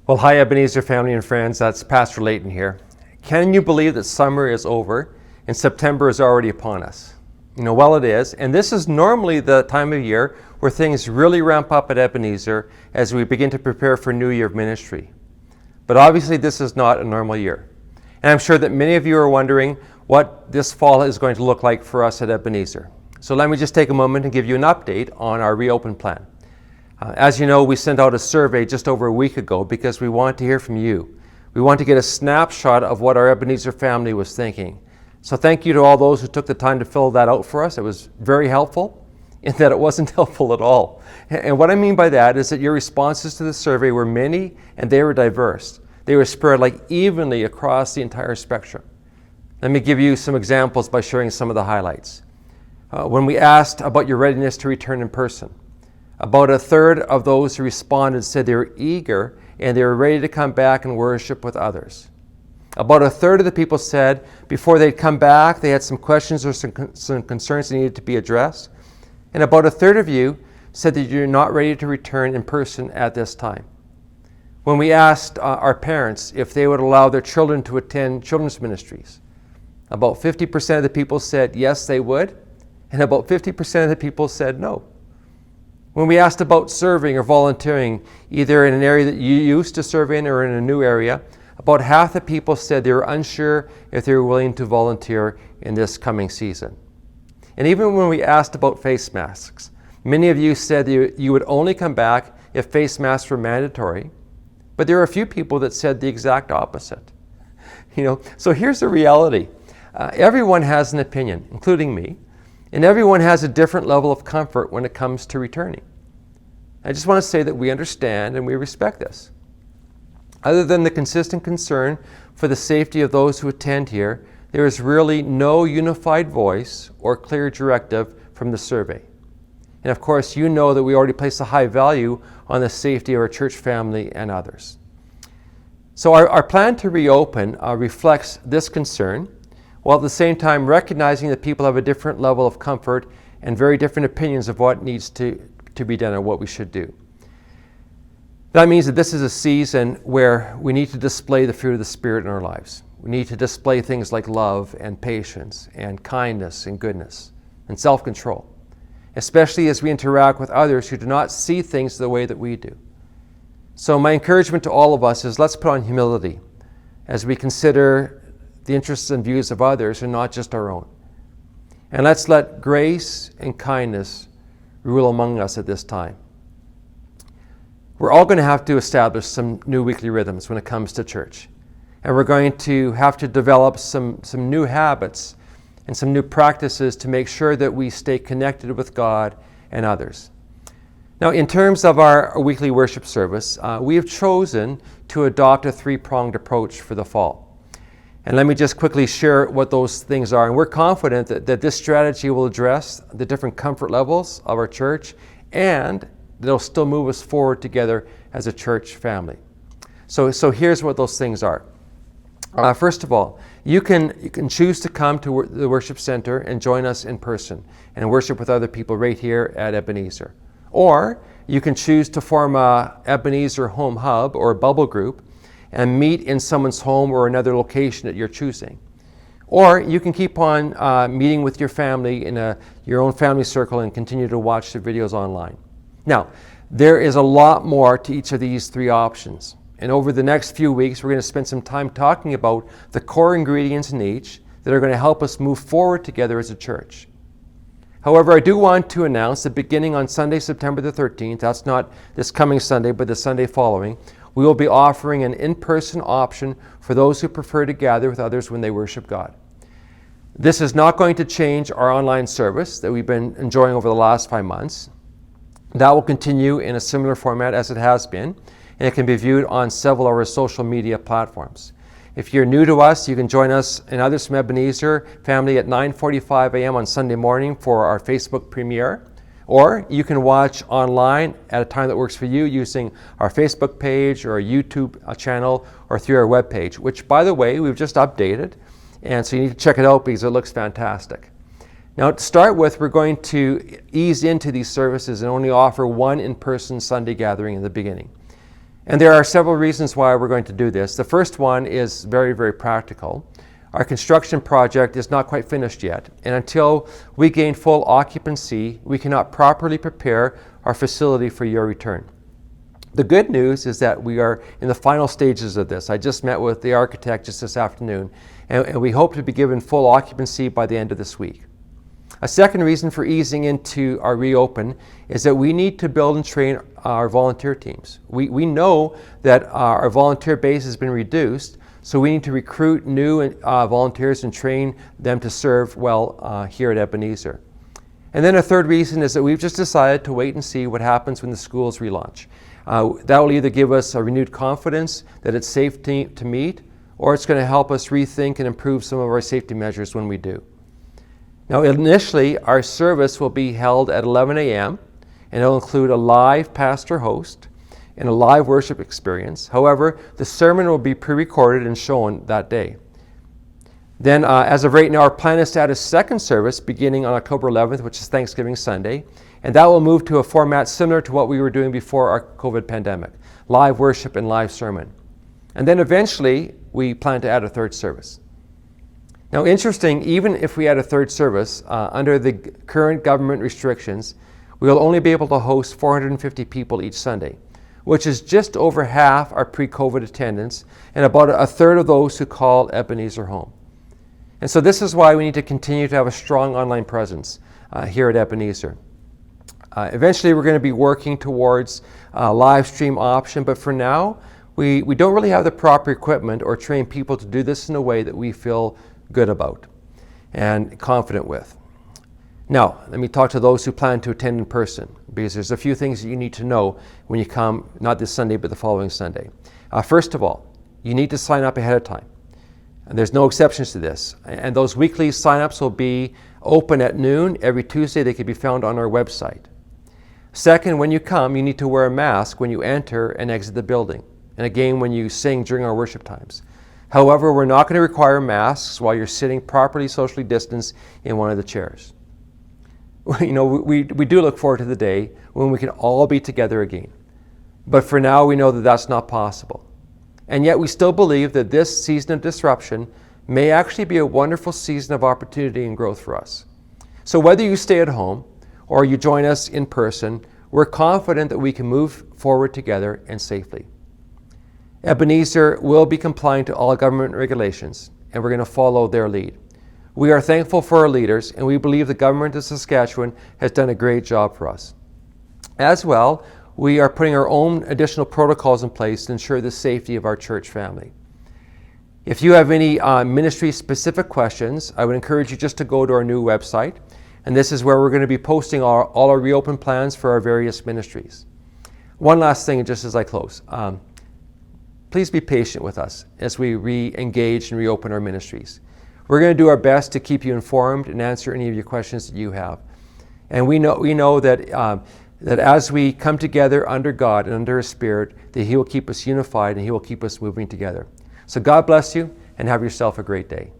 Well, hi Ebenezer family and friends, that's Pastor Layton here. Can you believe that summer is over and September is already upon us? Well it is, and this is normally the time of year where things really ramp up at Ebenezer as we begin to prepare for New Year of ministry. But obviously this is not a normal year. And I'm sure that many of you are wondering what this fall is going to look like for us at Ebenezer. So let me just take a moment and give you an update on our reopen plan. As you know, we sent out a survey just over a week ago because we want to hear from you. We want to get a snapshot of what our Ebenezer family was thinking. So thank you to all those who took the time to fill that out for us. It was very helpful in that it wasn't helpful at all. And what I mean by that is that your responses to the survey were many and they were diverse. They were spread evenly across the entire spectrum. Let me give you some examples by sharing some of the highlights. When we asked about your readiness to return in person, about a third of those who responded said they were eager and they were ready to come back and worship with others. About a third of the people said before they'd come back, they had some questions or some concerns that needed to be addressed. And about a third of you said that you're not ready to return in person at this time. When we asked our parents if they would allow their children to attend children's ministries, about 50% of the people said yes, they would, and about 50% of the people said no. When we asked about serving or volunteering, either in an area that you used to serve in or in a new area, about half the people said they were unsure if they were willing to volunteer in this coming season. And even when we asked about face masks, many of you said that you would only come back if face masks were mandatory, but there were a few people that said the exact opposite. So here's the reality. Everyone has an opinion, including me. And everyone has a different level of comfort when it comes to returning. I just want to say that we understand and we respect this. Other than the consistent concern for the safety of those who attend here, there is really no unified voice or clear directive from the survey. And of course, you know that we already place a high value on the safety of our church family and others. So our plan to reopen reflects this concern, while at the same time recognizing that people have a different level of comfort and very different opinions of what needs to be done or what we should do. That means that this is a season where we need to display the fruit of the Spirit in our lives. We need to display things like love and patience and kindness and goodness and self-control, especially as we interact with others who do not see things the way that we do. So my encouragement to all of us is let's put on humility as we consider the interests and views of others and not just our own. And let's let grace and kindness rule among us at this time. We're all going to have to establish some new weekly rhythms when it comes to church. And we're going to have to develop some new habits and some new practices to make sure that we stay connected with God and others. Now, in terms of our weekly worship service, we have chosen to adopt a three-pronged approach for the fall. And let me just quickly share what those things are. And we're confident that this strategy will address the different comfort levels of our church and that it'll still move us forward together as a church family. So here's what those things are. First of all, you can choose to come to the worship center and join us in person and worship with other people right here at Ebenezer. Or you can choose to form a Ebenezer home hub or bubble group and meet in someone's home or another location that you're choosing. Or you can keep on meeting with your family in your own family circle and continue to watch the videos online. Now, there is a lot more to each of these three options. And over the next few weeks, we're going to spend some time talking about the core ingredients in each that are going to help us move forward together as a church. However, I do want to announce that beginning on Sunday, September the 13th, that's not this coming Sunday, but the Sunday following, we will be offering an in-person option for those who prefer to gather with others when they worship God. This is not going to change our online service that we've been enjoying over the last 5 months. That will continue in a similar format as it has been, and it can be viewed on several of our social media platforms. If you're new to us, you can join us and others from Ebenezer family at 9:45 a.m. on Sunday morning for our Facebook premiere. Or you can watch online at a time that works for you using our Facebook page or our YouTube channel or through our webpage, which, by the way, we've just updated. And so you need to check it out because it looks fantastic. Now, to start with, we're going to ease into these services and only offer one in-person Sunday gathering in the beginning. And there are several reasons why we're going to do this. The first one is very, very practical. Our construction project is not quite finished yet, and until we gain full occupancy, we cannot properly prepare our facility for your return. The good news is that we are in the final stages of this. I just met with the architect just this afternoon, and we hope to be given full occupancy by the end of this week. A second reason for easing into our reopen is that we need to build and train our volunteer teams. We know that our volunteer base has been reduced, so we need to recruit new volunteers and train them to serve well here at Ebenezer. And then a third reason is that we've just decided to wait and see what happens when the schools relaunch. That will either give us a renewed confidence that it's safe to meet, or it's going to help us rethink and improve some of our safety measures when we do. Now, initially, our service will be held at 11 a.m., and it'll include a live pastor host and a live worship experience. However, the sermon will be pre-recorded and shown that day. Then, as of right now, our plan is to add a second service beginning on October 11th, which is Thanksgiving Sunday, and that will move to a format similar to what we were doing before our COVID pandemic, live worship and live sermon. And then eventually, we plan to add a third service. Now, interesting, even if we add a third service, under the current government restrictions, we will only be able to host 450 people each Sunday, which is just over half our pre-COVID attendance and about a third of those who call Ebenezer home. And so this is why we need to continue to have a strong online presence here at Ebenezer. Eventually, we're going to be working towards a live stream option, but for now, we don't really have the proper equipment or train people to do this in a way that we feel good about and confident with. Now, let me talk to those who plan to attend in person, because there's a few things that you need to know when you come, not this Sunday, but the following Sunday. First of all, you need to sign up ahead of time. And there's no exceptions to this. And those weekly sign-ups will be open at noon every Tuesday. They can be found on our website. Second, when you come, you need to wear a mask when you enter and exit the building, and again when you sing during our worship times. However, we're not going to require masks while you're sitting properly socially distanced in one of the chairs. We do look forward to the day when we can all be together again. But for now, we know that that's not possible. And yet we still believe that this season of disruption may actually be a wonderful season of opportunity and growth for us. So whether you stay at home or you join us in person, we're confident that we can move forward together and safely. Ebenezer will be complying to all government regulations, and we're going to follow their lead. We are thankful for our leaders, and we believe the government of Saskatchewan has done a great job for us. As well, we are putting our own additional protocols in place to ensure the safety of our church family. If you have any ministry-specific questions, I would encourage you just to go to our new website, and this is where we're going to be posting all our reopen plans for our various ministries. One last thing, just as I close. Please be patient with us as we re-engage and reopen our ministries. We're going to do our best to keep you informed and answer any of your questions that you have. And we know that that as we come together under God and under His Spirit, that He will keep us unified and He will keep us moving together. So God bless you, and have yourself a great day.